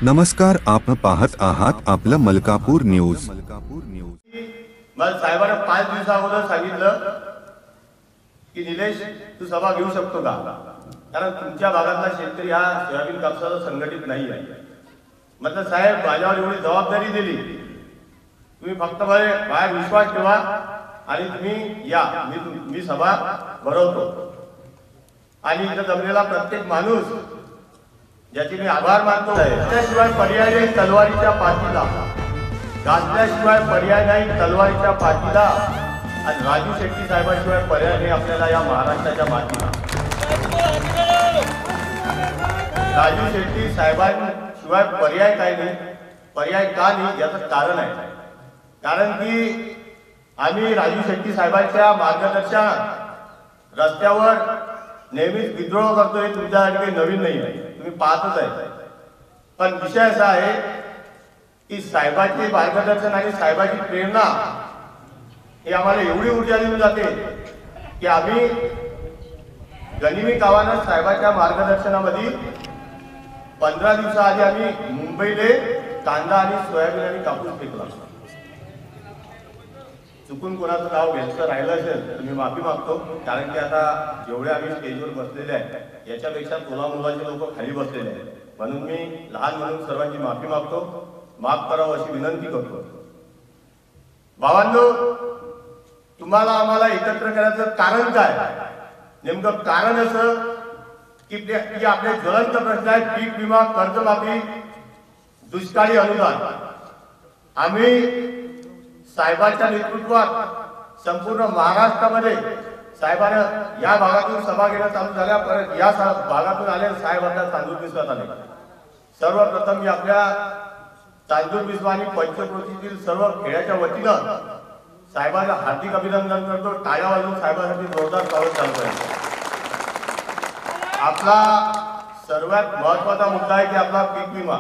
नमस्कार, आपण पाहत आहात आपलं मलकापूर न्यूज। मला साहेबांना 5 दिवसा अगोदर सांगितलं की निलेश तू सभा घेऊ शकतो का, कारण तुमच्या भागातला शेतकरी हा सोयाबीन कापसाचा संघटित नाही आहे। म्हटलं साहेब माझ्यावर एवढी जबाबदारी दिली, तुम्ही फक्त बाहेर विश्वास ठेवा आणि तुम्ही या, मी सभा भरवतो। आणि इथं जमलेला प्रत्येक माणूस ज्याचे मी आभार मानतो। त्याशिवाय पर्याय नाही तलवारीच्या पाठीला, गाजल्याशिवाय पर्याय नाही तलवारीच्या पाठीला, आणि राजू शेट्टी साहेबांशिवाय पर्याय नाही आपल्याला या महाराष्ट्राच्या मातीला। राजू शेट्टी साहेबांशिवाय पर्याय काय नाही, पर्याय का नाही याचं कारण आहे। कारण की आम्ही राजू शेट्टी साहेबांच्या मार्गदर्शनात रस्त्यावर नेहमीच विद्रोह करतोय, तुमच्यासाठी काही नवीन नाही आहे, तुम्ही पाहतच आहे। पण विषय असा आहे की साहेबांचे मार्गदर्शन आणि साहेबांची प्रेरणा हे आम्हाला एवढी ऊर्जा देऊन जाते की आम्ही गनिमी कावानं साहेबांच्या मार्गदर्शनामध्ये 15 दिवसाआधी आम्ही मुंबईले कांदा आणि सोयाबीन आणि कापूस पिकला। चुकून कोणाचं नाव घ्यायचं राहिलं असेल तर मी माफी मागतो, कारण की आता जेवढे आम्ही स्टेजवर बसलेले आहे याच्यापेक्षा तोला मुलाचे लोक खाली बसलेले आहेत, म्हणून मी लहान म्हणून सर्वांची माफी मागतो, माफ करावं अशी विनंती करतो। भावांनो, तुम्हाला आम्हाला एकत्र करायचं कारण काय? नेमकं कारण असं की आपले ज्वलंत प्रश्न आहेत पीक विमा, कर्जमाफी, दुष्काळी अनुदान। आम्ही साहेबांच्या नेतृत्वात संपूर्ण महाराष्ट्रामध्ये साहेबांना या भागातून सभा घेणं चालू झाल्या, परत या भागातून आले साहेब आता तांदूळ बिस्वात आले। सर्वप्रथम मी आपल्या तांदूळ बिस्वा आणि पंचक्रोशीतील सर्व खेड्याच्या वतीनं साहेबांना हार्दिक अभिनंदन करतो। टाळ्या वाजवून साहेबांसाठी जोरदार स्वागत चालू आहे। आपला सर्वात महत्वाचा मुद्दा आहे की आपला पीक विमा,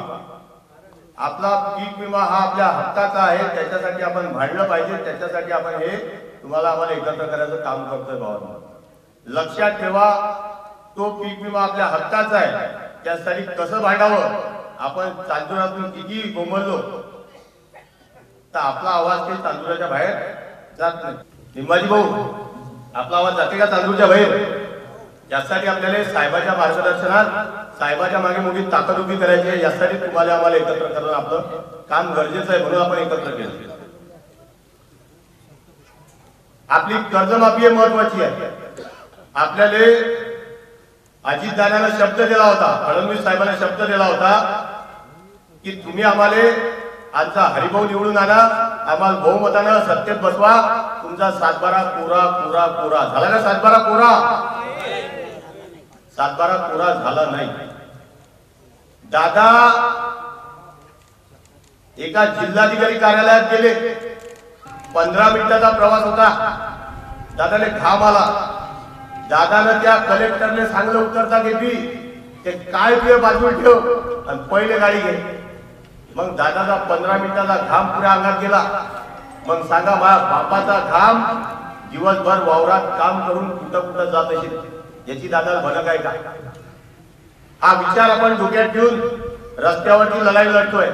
आपला पीक विमा हा आपल्या हक्काचा आहे, त्याच्यासाठी आपण भांडलं पाहिजे, त्याच्यासाठी आपण हे तुम्हाला आम्हाला एकत्र करायचं काम करतोय। भावांनो, लक्षात ठेवा, तो पीक विमा आपल्या हक्काचा आहे, त्यासाठी कसं भांडावं, आपण तांदूळातून किती गोमरलो तर आपला आवाज काही तांदूळाच्या बाहेर जात नाही। निंबाजी भाऊ, आपला आवाज जाते का तांदूळच्या बाहेर? यासाठी आपल्याला साहेबांच्या मार्गदर्शनात साहेबांच्या मागे मोठी ताकद उभी करायची आहे, यासाठी तुम्हाला आम्हाला एकत्र करणं आपलं काम गरजेचं आहे, म्हणून आपण एकत्र केलं। आपली कर्जमाफी महत्वाची आहे। आपल्याला अजितदादांना शब्द दिला होता, फडणवीस साहेबांना शब्द दिला होता की तुम्ही आम्हाला आजचा हरिभाऊ निवडून आणा, आम्हाला बहुमतानं सत्तेत बसवा, तुमचा 7-12 कोरा कोरा कोरा झाला का? 7-12 कोरा, 7-12 कोरा झाला नाही। दादा एका जिल्हाधिकारी कार्यालयात गेले, 15 मिनिटाचा प्रवास होता, दादाने घाम आला। दादानं त्या कलेक्टरने सांगलं उतरता घेतली, ते काय तुझे बाजूला ठेव आणि पहिले गाडी घे। मग दादाचा 15 मिनिटाचा घाम पुऱ्या अंगात गेला। मग सांगा, माझ्या बापाचा घाम दिवसभर वावरात काम करून कुठं कुठं जात असेल, याची दादाला भनक आहे का? हा विचार आपण डोक्यात ठेवून रस्त्यावरती लढाई लढतोय।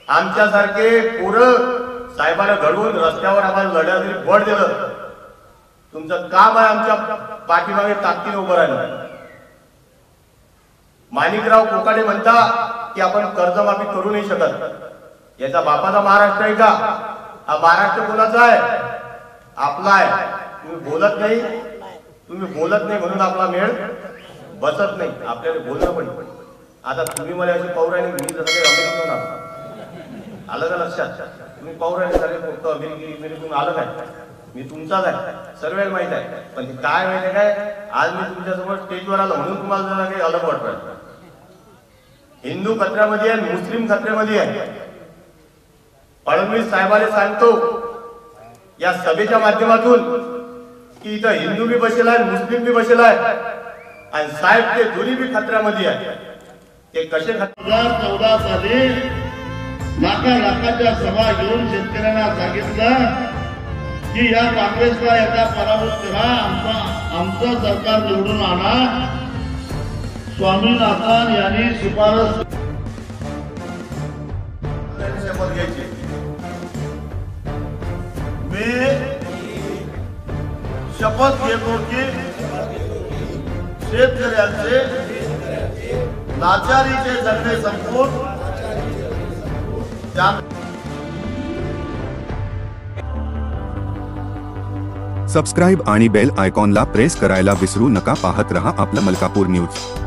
आमच्यासारखे पोरं साहेबांना घडवून रस्त्यावर आम्हाला लढ्यासाठी बळ दिलं, तुमचं काम आहे आमच्या पाठीमागे ताकदीने उभं राहिलं। माणिकराव कोकाटे म्हणता की आपण कर्जमाफी करू नाही शकत, याचा बापाचा महाराष्ट्र आहे का? हा महाराष्ट्र कोणाचा आहे? आपला आहे। तुम्ही बोलत नाही म्हणून आपला मेळ बसत नाही, आपल्याला बोलणं पण। आता तुम्ही मला अशी पौराणिक मी जसं काही अमेरिकेतून आलं का लक्षात? तुम्ही पौराणिक झाले, फक्त अमेरिकेतून आलं काय? मी तुमचाच आहे, सर्वांना माहित आहे। पण काय माहिती काय, आज मी तुमच्यासमोर स्टेजवर आलो म्हणून तुम्हाला जरा काही अलग वाटतं। हिंदू खत्र्यामध्ये आहे, मुस्लिम खत्र्यामध्ये आहे। फडणवीस साहेबांनी सांगतो या सभेच्या माध्यमातून की इथं हिंदू बी बसेला आहे, मुस्लिम बी बसेला आहे, आणि साहेब ते दोन्ही बी खत्र्यामध्ये आहे। ते कसे 2014 साली लाखाच्या सभा घेऊन शेतकऱ्यांना सांगितलं की या काँग्रेसला एकदा पराभूत करा, आमचं सरकार निवडून आणा। स्वामीनाथन यांनी शिफारस त्यांनी शपथ घ्यायची. मी शपथ घेतो की शेतकऱ्यांचे लाचारीचे जगणे संपून सबस्क्राईब आणि बेल आयकॉनला प्रेस करायला विसरू नका. पाहत रहा आपलं मलकापूर न्यूज.